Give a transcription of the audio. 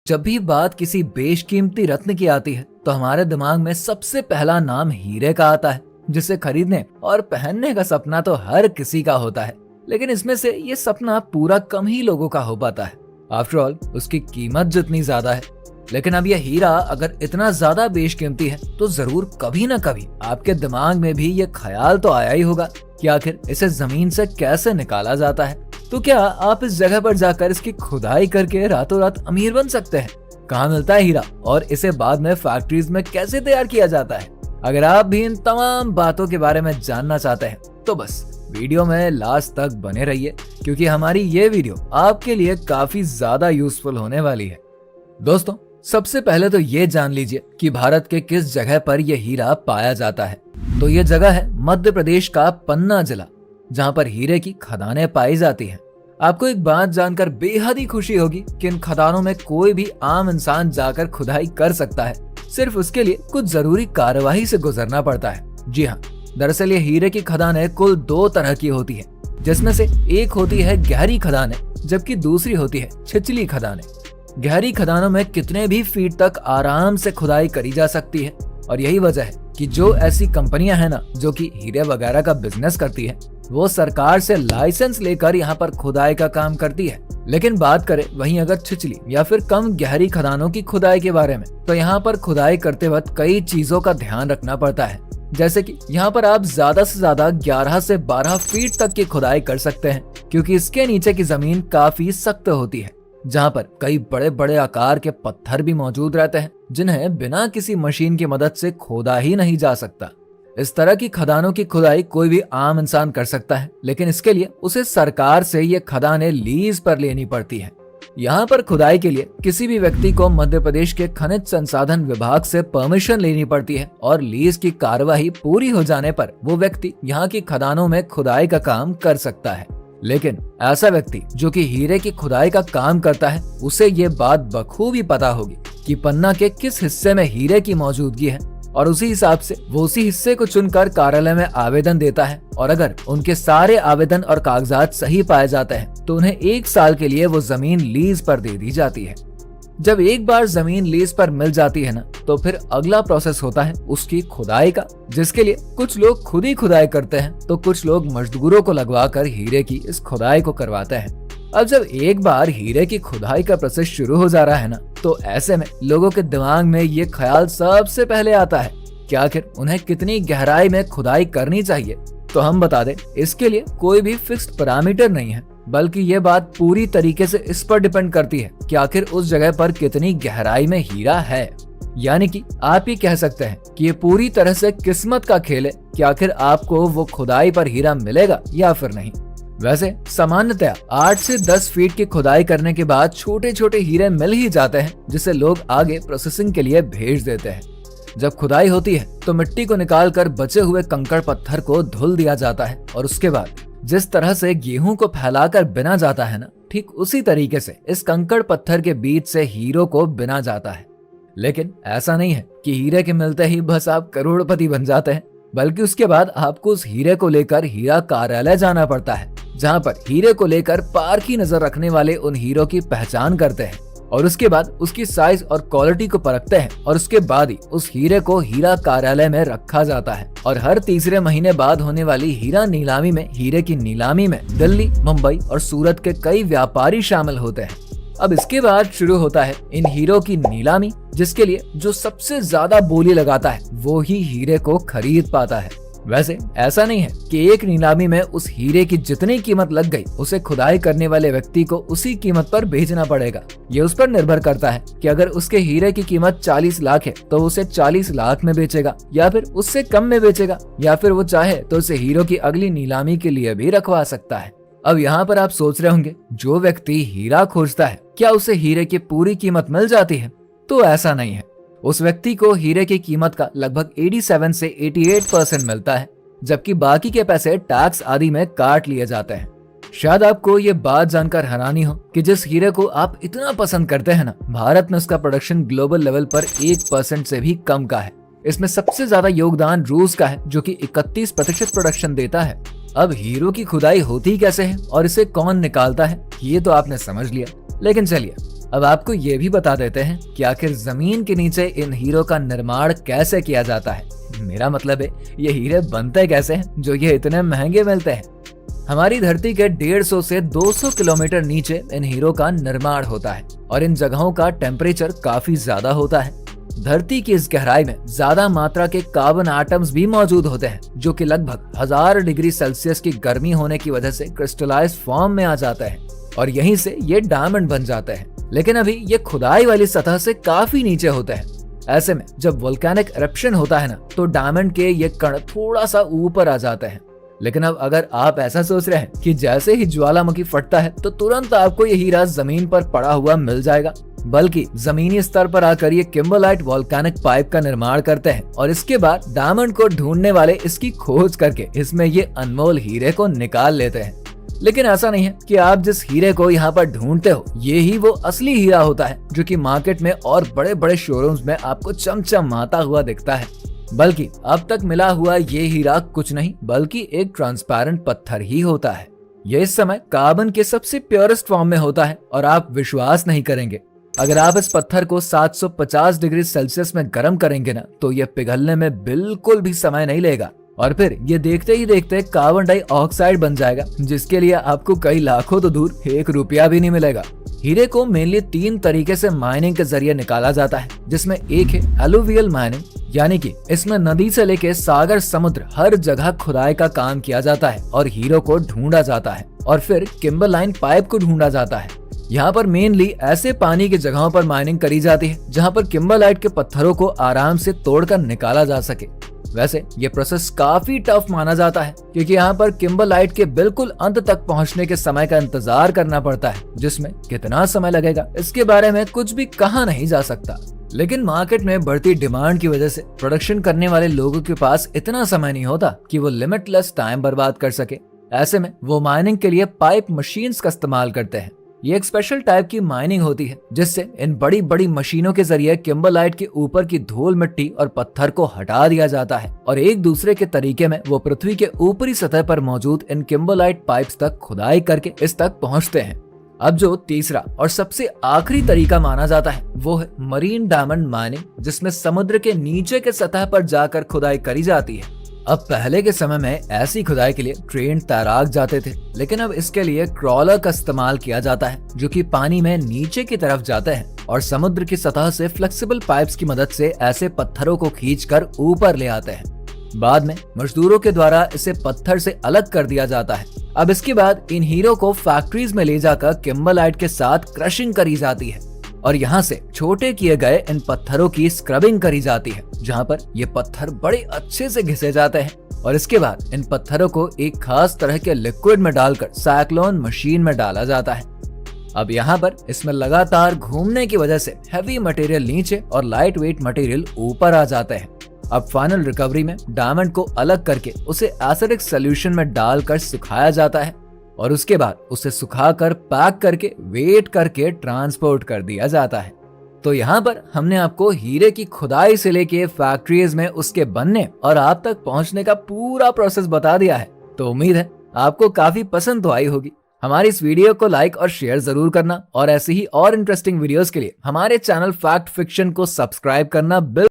जब भी बात किसी बेशकीमती रत्न की आती है तो हमारे दिमाग में सबसे पहला नाम हीरे का आता है, जिसे खरीदने और पहनने का सपना तो हर किसी का होता है। लेकिन इसमें से ये सपना पूरा कम ही लोगों का हो पाता है। आफ्टर ऑल उसकी कीमत जितनी ज्यादा है। लेकिन अब यह हीरा अगर इतना ज्यादा बेशकीमती है तो जरूर कभी ना कभी आपके दिमाग में भी ये ख्याल तो आया ही होगा कि आखिर इसे जमीन से कैसे निकाला जाता है। तो क्या आप इस जगह पर जाकर इसकी खुदाई करके रातों रात अमीर बन सकते हैं? कहाँ मिलता है हीरा और इसे बाद में फैक्ट्रीज में कैसे तैयार किया जाता है? अगर आप भी इन तमाम बातों के बारे में जानना चाहते हैं तो बस वीडियो में लास्ट तक बने रहिए, क्योंकि हमारी ये वीडियो आपके लिए काफी ज्यादा यूजफुल होने वाली है। दोस्तों, सबसे पहले तो ये जान लीजिए कि भारत के किस जगह पर यह हीरा पाया जाता है। तो ये जगह है मध्य प्रदेश का पन्ना जिला, जहाँ पर हीरे की खदानें पाई जाती हैं। आपको एक बात जानकर बेहद ही खुशी होगी कि इन खदानों में कोई भी आम इंसान जाकर खुदाई कर सकता है। सिर्फ उसके लिए कुछ जरूरी कार्यवाही से गुजरना पड़ता है। जी हाँ, दरअसल ये हीरे की खदानें कुल दो तरह की होती है, जिसमें से एक होती है गहरी खदानें, जबकि दूसरी होती है छिछली खदानें। गहरी खदानों में कितने भी फीट तक आराम से खुदाई करी जा सकती है, और यही वजह है कि जो ऐसी कंपनियां हैं ना जो कि हीरे वगैरह का बिजनेस करती है, वो सरकार से लाइसेंस लेकर यहाँ पर खुदाई का काम करती है। लेकिन बात करें वहीं अगर छिछली या फिर कम गहरी खदानों की खुदाई के बारे में, तो यहाँ पर खुदाई करते वक्त कई चीजों का ध्यान रखना पड़ता है। जैसे कि यहाँ पर आप ज्यादा से ज्यादा 11 से 12 फीट तक की खुदाई कर सकते हैं, क्योंकि इसके नीचे की जमीन काफी सख्त होती है, जहाँ पर कई बड़े बड़े आकार के पत्थर भी मौजूद रहते हैं, जिन्हें बिना किसी मशीन की मदद से खोदा ही नहीं जा सकता। इस तरह की खदानों की खुदाई कोई भी आम इंसान कर सकता है, लेकिन इसके लिए उसे सरकार से ये खदानें लीज पर लेनी पड़ती है। यहाँ पर खुदाई के लिए किसी भी व्यक्ति को मध्य प्रदेश के खनिज संसाधन विभाग से परमिशन लेनी पड़ती है, और लीज की कार्यवाही पूरी हो जाने पर वो व्यक्ति यहाँ की खदानों में खुदाई का काम कर सकता है। लेकिन ऐसा व्यक्ति जो कि हीरे की खुदाई का काम करता है, उसे ये बात बखूबी पता होगी कि पन्ना के किस हिस्से में हीरे की मौजूदगी है, और उसी हिसाब से वो उसी हिस्से को चुनकर कार्यालय में आवेदन देता है। और अगर उनके सारे आवेदन और कागजात सही पाए जाते हैं तो उन्हें 1 साल के लिए वो जमीन लीज पर दे दी जाती है। जब एक बार जमीन लीज पर मिल जाती है ना, तो फिर अगला प्रोसेस होता है उसकी खुदाई का, जिसके लिए कुछ लोग खुद ही खुदाई करते हैं तो कुछ लोग मजदूरों को लगवाकर हीरे की इस खुदाई को करवाते हैं। अब जब एक बार हीरे की खुदाई का प्रोसेस शुरू हो जा रहा है ना, तो ऐसे में लोगों के दिमाग में ये ख्याल सबसे पहले आता है कि आखिर उन्हें कितनी गहराई में खुदाई करनी चाहिए। तो हम बता दें, इसके लिए कोई भी फिक्स्ड पैरामीटर नहीं है, बल्कि ये बात पूरी तरीके से इस पर डिपेंड करती है कि आखिर उस जगह पर कितनी गहराई में हीरा है। यानी कि आप ही कह सकते हैं कि ये पूरी तरह से किस्मत का खेल है कि आखिर आपको वो खुदाई पर हीरा मिलेगा या फिर नहीं। वैसे सामान्यतया 8 से 10 फीट की खुदाई करने के बाद छोटे छोटे हीरे मिल ही जाते हैं, जिसे लोग आगे प्रोसेसिंग के लिए भेज देते हैं। जब खुदाई होती है तो मिट्टी को निकालकर बचे हुए कंकड़ पत्थर को धुल दिया जाता है, और उसके बाद जिस तरह से गेहूं को फैलाकर बिना जाता है ना, ठीक उसी तरीके से इस कंकड़ पत्थर के बीच से हीरों को बिना जाता है। लेकिन ऐसा नहीं है कि हीरे के मिलते ही बस आप करोड़पति बन जाते हैं, बल्कि उसके बाद आपको उस हीरे को लेकर हीरा कार्यालय जाना पड़ता है, जहाँ पर हीरे को लेकर पारखी नजर रखने वाले उन हीरों की पहचान करते हैं, और उसके बाद उसकी साइज और क्वालिटी को परखते हैं, और उसके बाद ही उस हीरे को हीरा कार्यालय में रखा जाता है। और हर तीसरे महीने बाद होने वाली हीरा नीलामी में हीरे की नीलामी में दिल्ली, मुंबई और सूरत के कई व्यापारी शामिल होते हैं। अब इसके बाद शुरू होता है इन हीरों की नीलामी, जिसके लिए जो सबसे ज्यादा बोली लगाता है वो ही हीरे को खरीद पाता है। वैसे ऐसा नहीं है कि एक नीलामी में उस हीरे की जितनी कीमत लग गई, उसे खुदाई करने वाले व्यक्ति को उसी कीमत पर बेचना पड़ेगा। ये उस पर निर्भर करता है कि अगर उसके हीरे की कीमत 40 लाख है तो उसे 40 लाख में बेचेगा, या फिर उससे कम में बेचेगा, या फिर वो चाहे तो उसे हीरो की अगली नीलामी के लिए भी रखवा सकता है। अब यहाँ पर आप सोच रहे होंगे, जो व्यक्ति हीरा खोजता है क्या उसे हीरे की पूरी कीमत मिल जाती है? तो ऐसा नहीं है। उस व्यक्ति को हीरे की कीमत का लगभग 87 से 88% मिलता है, जबकि बाकी के पैसे टैक्स आदि में काट लिए जाते हैं। शायद आपको ये बात जानकर हैरानी हो कि जिस हीरे को आप इतना पसंद करते हैं ना, भारत में उसका प्रोडक्शन ग्लोबल लेवल पर 1% से भी कम का है। इसमें सबसे ज्यादा योगदान रूस का है, जो कि 31% प्रोडक्शन देता है। अब हीरो की खुदाई होती कैसे है और इसे कौन निकालता है, ये तो आपने समझ लिया। लेकिन चलिए अब आपको ये भी बता देते हैं कि आखिर जमीन के नीचे इन हीरो का निर्माण कैसे किया जाता है। मेरा मतलब है ये हीरे बनते कैसे हैं जो ये इतने महंगे मिलते हैं। हमारी धरती के 150 से 200 किलोमीटर नीचे इन हीरो का निर्माण होता है और इन जगहों का टेम्परेचर काफी ज्यादा होता है। धरती की इस गहराई में ज्यादा मात्रा के कार्बन एटम्स भी मौजूद होते हैं जो कि लगभग 1000 डिग्री सेल्सियस की गर्मी होने की वजह से क्रिस्टलाइज फॉर्म में आ जाते हैं और यहीं से ये डायमंड बन जाते हैं। लेकिन अभी ये खुदाई वाली सतह से काफी नीचे होते हैं। ऐसे में जब वोल्केनिक इरप्शन होता है ना, तो डायमंड के ये कण थोड़ा सा ऊपर आ जाते हैं। लेकिन अब अगर आप ऐसा सोच रहे हैं कि जैसे ही ज्वालामुखी फटता है तो तुरंत आपको ये हीरा जमीन पर पड़ा हुआ मिल जाएगा, बल्कि जमीनी स्तर पर आकर ये किम्बरलाइट वोल्केनिक पाइप का निर्माण करते हैं और इसके बाद डायमंड को ढूंढने वाले इसकी खोज करके इसमें ये अनमोल हीरे को निकाल लेते हैं। लेकिन ऐसा नहीं है कि आप जिस हीरे को यहाँ पर ढूंढते हो ये ही वो असली हीरा होता है जो कि मार्केट में और बड़े बड़े शोरूम्स में आपको चमचमाता हुआ दिखता है, बल्कि अब तक मिला हुआ ये हीरा कुछ नहीं बल्कि एक ट्रांसपेरेंट पत्थर ही होता है। ये इस समय कार्बन के सबसे प्योरेस्ट फॉर्म में होता है और आप विश्वास नहीं करेंगे, अगर आप इस पत्थर को 750 डिग्री सेल्सियस में गर्म करेंगे ना, तो ये पिघलने में बिल्कुल भी समय नहीं लेगा और फिर ये देखते ही देखते कार्बन डाइऑक्साइड बन जाएगा, जिसके लिए आपको कई लाखों तो दूर 1 रुपया भी नहीं मिलेगा। हीरे को मेनली 3 तरीके से माइनिंग के जरिए निकाला जाता है, जिसमें एक है एलुवियल माइनिंग, यानी कि इसमें नदी से लेके सागर समुद्र हर जगह खुदाई का काम किया जाता है और हीरो को ढूंढा जाता है। और फिर किम्बरलाइन पाइप को ढूंढा जाता है। यहाँ पर मेनली ऐसे पानी की जगहों पर माइनिंग करी जाती है जहाँ पर किम्बरलाइट के पत्थरों को आराम से तोड़कर निकाला जा सके। वैसे ये प्रोसेस काफी टफ माना जाता है क्योंकि यहाँ पर किम्बरलाइट के बिल्कुल अंत तक पहुँचने के समय का इंतजार करना पड़ता है, जिसमें कितना समय लगेगा इसके बारे में कुछ भी कहा नहीं जा सकता। लेकिन मार्केट में बढ़ती डिमांड की वजह से प्रोडक्शन करने वाले लोगों के पास इतना समय नहीं होता कि वो लिमिटलेस टाइम बर्बाद कर सके। ऐसे में वो माइनिंग के लिए पाइप मशीन्स का इस्तेमाल करते हैं। ये एक स्पेशल टाइप की माइनिंग होती है जिससे इन बड़ी बड़ी मशीनों के जरिए किम्बरलाइट के ऊपर की धूल मिट्टी और पत्थर को हटा दिया जाता है और एक दूसरे के तरीके में वो पृथ्वी के ऊपरी सतह पर मौजूद इन किम्बरलाइट पाइप्स तक खुदाई करके इस तक पहुंचते हैं। अब जो तीसरा और सबसे आखिरी तरीका माना जाता है वो है मरीन डायमंड माइनिंग, जिसमें समुद्र के नीचे के सतह पर जाकर खुदाई करी जाती है। अब पहले के समय में ऐसी खुदाई के लिए ट्रेंड तैराक जाते थे, लेकिन अब इसके लिए क्रॉलर का इस्तेमाल किया जाता है जो कि पानी में नीचे की तरफ जाते हैं और समुद्र की सतह से फ्लेक्सिबल पाइप्स की मदद से ऐसे पत्थरों को खींचकर ऊपर ले आते हैं। बाद में मजदूरों के द्वारा इसे पत्थर से अलग कर दिया जाता है। अब इसके बाद इन हीरो को फैक्ट्रीज में ले जाकर किम्बरलाइट के साथ क्रशिंग करी जाती है और यहाँ से छोटे किए गए इन पत्थरों की स्क्रबिंग करी जाती है, जहाँ पर ये पत्थर बड़े अच्छे से घिसे जाते हैं और इसके बाद इन पत्थरों को एक खास तरह के लिक्विड में डालकर साइक्लोन मशीन में डाला जाता है। अब यहाँ पर इसमें लगातार घूमने की वजह से हैवी मटेरियल नीचे और लाइट वेट मटेरियल ऊपर आ जाते हैं। अब फाइनल रिकवरी में डायमंड को अलग करके उसे एसिडिक सोल्यूशन में डालकर सुखाया जाता है और उसके बाद उसे सुखाकर पैक करके वेट करके ट्रांसपोर्ट कर दिया जाता है। तो यहाँ पर हमने आपको हीरे की खुदाई से लेके फैक्ट्रीज में उसके बनने और आप तक पहुँचने का पूरा प्रोसेस बता दिया है। तो उम्मीद है आपको काफी पसंद तो आई होगी। हमारी इस वीडियो को लाइक और शेयर जरूर करना और ऐसे ही और इंटरेस्टिंग वीडियोस के लिए हमारे चैनल फैक्ट फिक्शन को सब्सक्राइब करना बिल्कुल